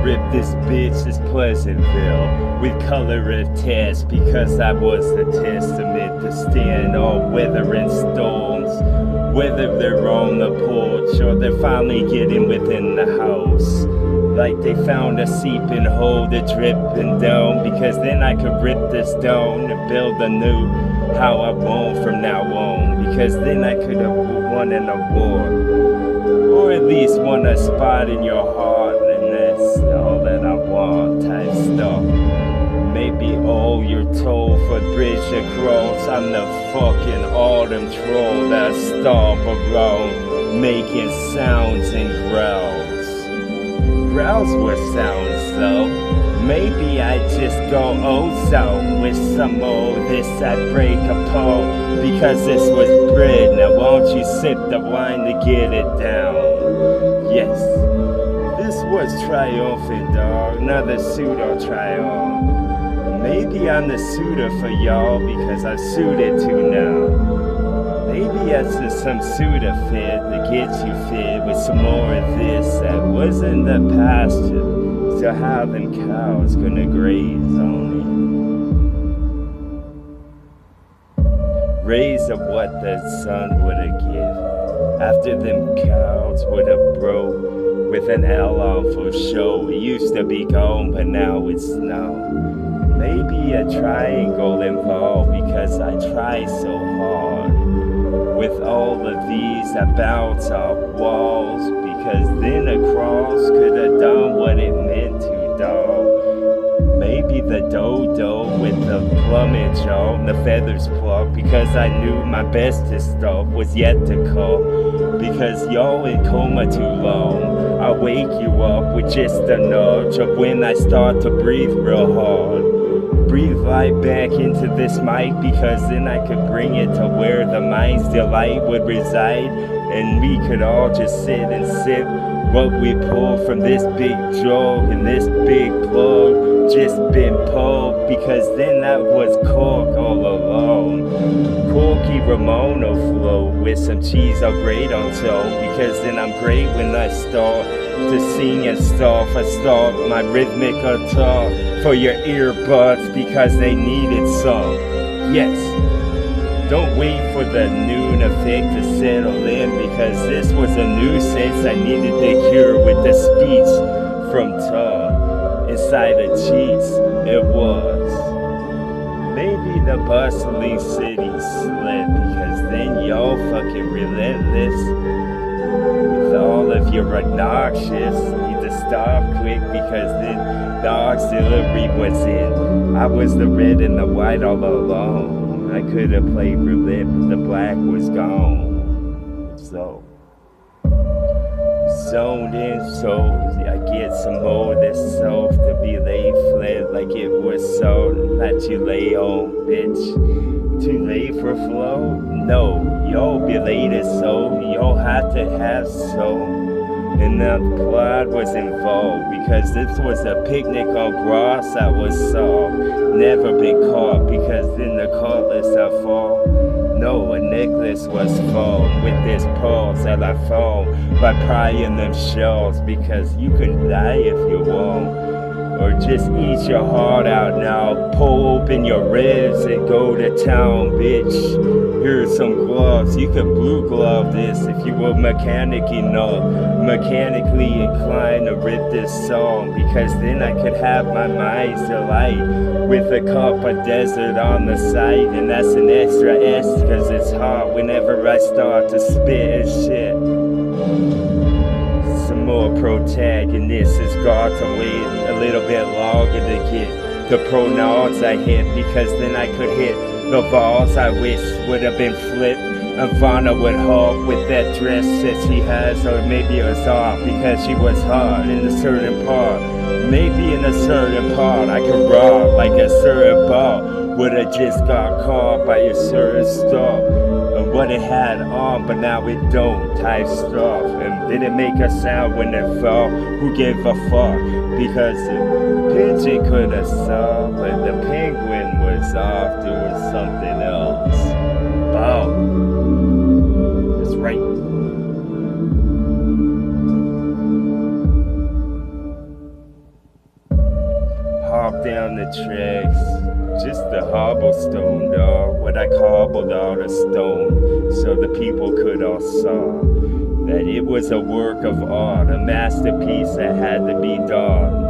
rip this bitch, this Pleasantville, with color attached, because I was the testament to stand on weathering storms. Whether they're on the porch or they're finally getting within the house, like they found a seeping hole to dripping down, because then I could rip this down and build anew how I want from now on, because then I could have won an award, or at least won a spot in your heart, and that's all that I want type stuff. Maybe all you're told for bridge across, I'm the fucking autumn troll that stomp around, making sounds and growls. Growls were sounds though. Maybe I just go ozone with some more this I break apart, because this was bread. Now won't you sip the wine to get it down? Yes, this was triumphant, dog. Another pseudo triumph. Maybe I'm the suitor for y'all because I'm suited to now. Maybe that's just some suitor fit to get you fit with some more of this that wasn't the pasture. So how them cows gonna graze on me? Raise of what the sun would have given after them cows would have broke with an L on for show. It used to be gone, but now it's no. Maybe a triangle involved because I try so hard. With all of these I bounce off walls, because then a cross could have done what it meant to, dog. Maybe the dodo with the plumage on, the feathers plucked, because I knew my bestest stuff was yet to come. Because y'all in coma too long, I wake you up with just a nudge of when I start to breathe real hard. Breathe light back into this mic, because then I could bring it to where the mind's delight would reside, and we could all just sit and sip what we pull from this big jug and this big plug just been pulled, because then that was cork all along. Corky Ramono flow with some cheese I'll grate on toe, because then I'm great when I start to sing and stuff. I start my rhythmic guitar for your earbuds, because they needed some. Yes, don't wait for the noon effect to settle in, because this was a nuisance I needed to cure with the speech from tongue inside the cheeks. It was maybe the bustling city slid, because then y'all fucking relentless with all of your obnoxious. Need to stop quick, because then the auxiliary was in. I was the red and the white all along. I could have played roulette, but the black was gone. So zoned in, so I get some more of this self to be laid flat like it was so. Not too late on, bitch. Too late for flow? No, y'all be late so y'all have to have so. And the blood was involved, because this was a picnic on grass that was soft. Never been caught, because then the cutlass I fall. No, a necklace was formed with this pulse that I found by prying them shells, because you can die if you want. Or just eat your heart out now, pull open your ribs and go to town, bitch. Here's some gloves, you could blue glove this if you were mechanically mechanically inclined to rip this song, because then I could have my mind's delight with a cup of desert on the side, and that's an extra S, cause it's hot whenever I start to spit and shit. Some more protagonists has got to wait a little bit longer to get the pronouns I hit, because then I could hit the balls I wish would have been flipped. Ivana would help with that dress that she has, or maybe it was off because she was hard in a certain part. Maybe in a certain part I could rob like a certain ball would have just got caught by a certain stuff of what it had on, but now it don't type stuff. And did it make a sound when it fell? Who gave a fuck? Because the pigeon could have saw, but the penguin was off doing something else. Bow. That's right. tracks, just the cobblestone, dog. What I cobbled out of stone, so the people could all saw that it was a work of art, a masterpiece that had to be done.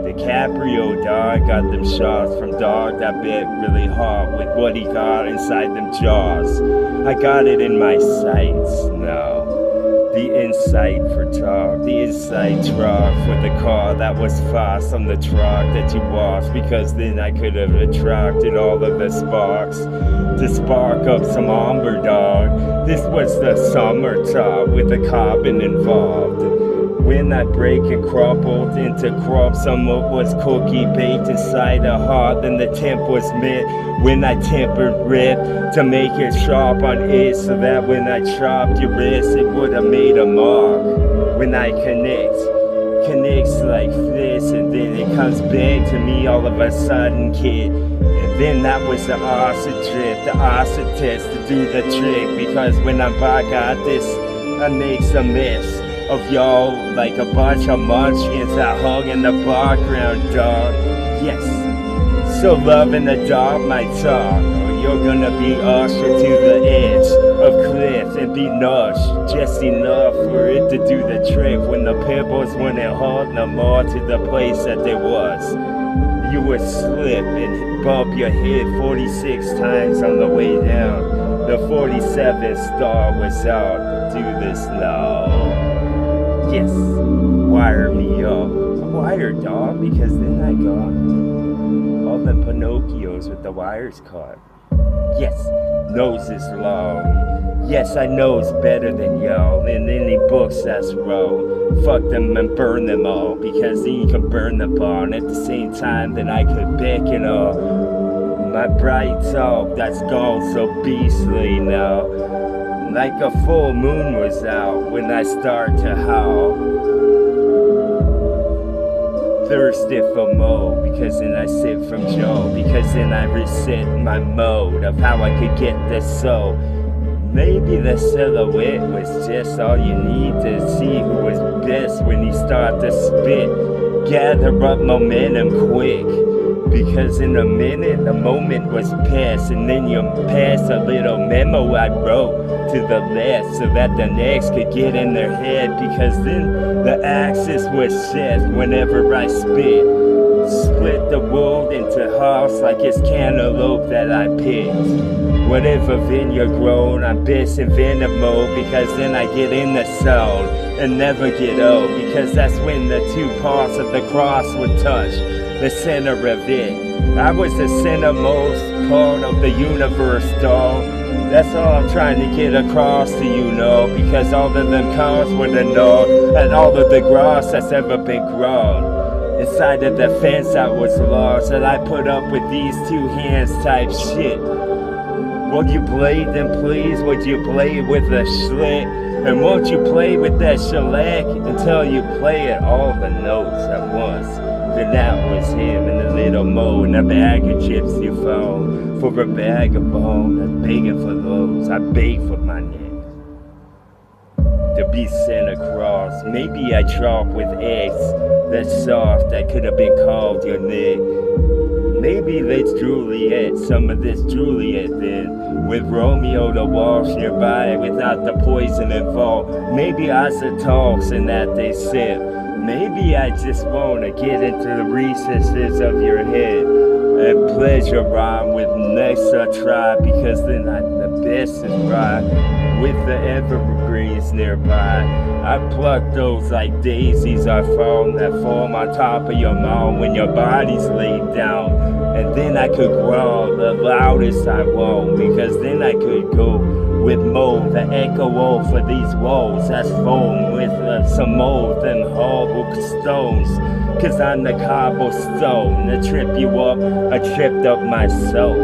DiCaprio, dog, got them shots from dog that bit really hard with what he got inside them jaws. I got it in my sights now. The insight for talk, the inside truck for the car that was fast on the truck that you washed, because then I could have attracted all of the sparks to spark up some amber, dog. This was the summertime with the carbon involved. When I break and crumpled into crumb, somewhat was cookie baked inside a heart, then the temp was met. When I tempered rip to make it sharp on it, so that when I chopped your wrist, it would have made a mark. When I connects like this, and then it comes back to me all of a sudden, kid. And then that was the acid trip, the acid test to do the trick, because when I'm back at this, I make some mess of y'all like a bunch of munchkins that hung in the background, dog. Yes, so loving the dog might talk, or you're gonna be ushered to the edge of cliff and be nudged just enough for it to do the trick. When the pebbles wouldn't hold no more to the place that they was, you would slip and bump your head 46 times on the way down. The 47th star was out. Do this now. Yes, wire me up. Wire, dog, because then I got all them Pinocchios with the wires caught. Yes, nose is long. Yes, I knows better than y'all in any books that's wrong. Fuck them and burn them all, because then you can burn the barn at the same time that I could beckon up my bright talk that's gone so beastly now. Like a full moon was out when I start to howl. Thirsty for more, because then I sip from Joe, because then I reset my mode of how I could get this soul. Maybe the silhouette was just all you need to see who was best when you start to spit. Gather up momentum quick, because in a minute the moment was past, and then you pass a little memo I wrote to the left so that the next could get in their head, because then the axis was set whenever I spit. Split the world into halves like it's cantaloupe that I picked. Whatever vineyard grown, I'm best in venom mode, because then I get in the zone and never get old, because that's when the two parts of the cross would touch the center of it. I was the centermost part of the universe, dog. That's all I'm trying to get across to you, know, because all of them cars would have known, and all of the grass that's ever been grown. Inside of the fence I was lost, and I put up with these two hands type shit. Would you play them, please? Would you play with a schlick? And won't you play with that shellac until you play it all the notes at once? Then that was him in the little mo and a bag of chips you found. For a bag of bone, I'm begging for those. I beg for my neck to be sent across. Maybe I chop with eggs that's soft, that could have been called your neck. Maybe let's Juliet, some of this Juliet then, with Romeo to wash nearby without the poison involved. Maybe isotopes in that they sip. Maybe I just wanna get into the recesses of your head and pleasure rhyme with next I try, because then the best is right. With the evergreens nearby, I pluck those like daisies I found that form on top of your mound when your body's laid down. And then I could growl the loudest I want, because then I could go with mold, the echo for these walls that's foam with some mold and hobbled stones. Cause I'm the cobblestone, to trip you up, I tripped up myself.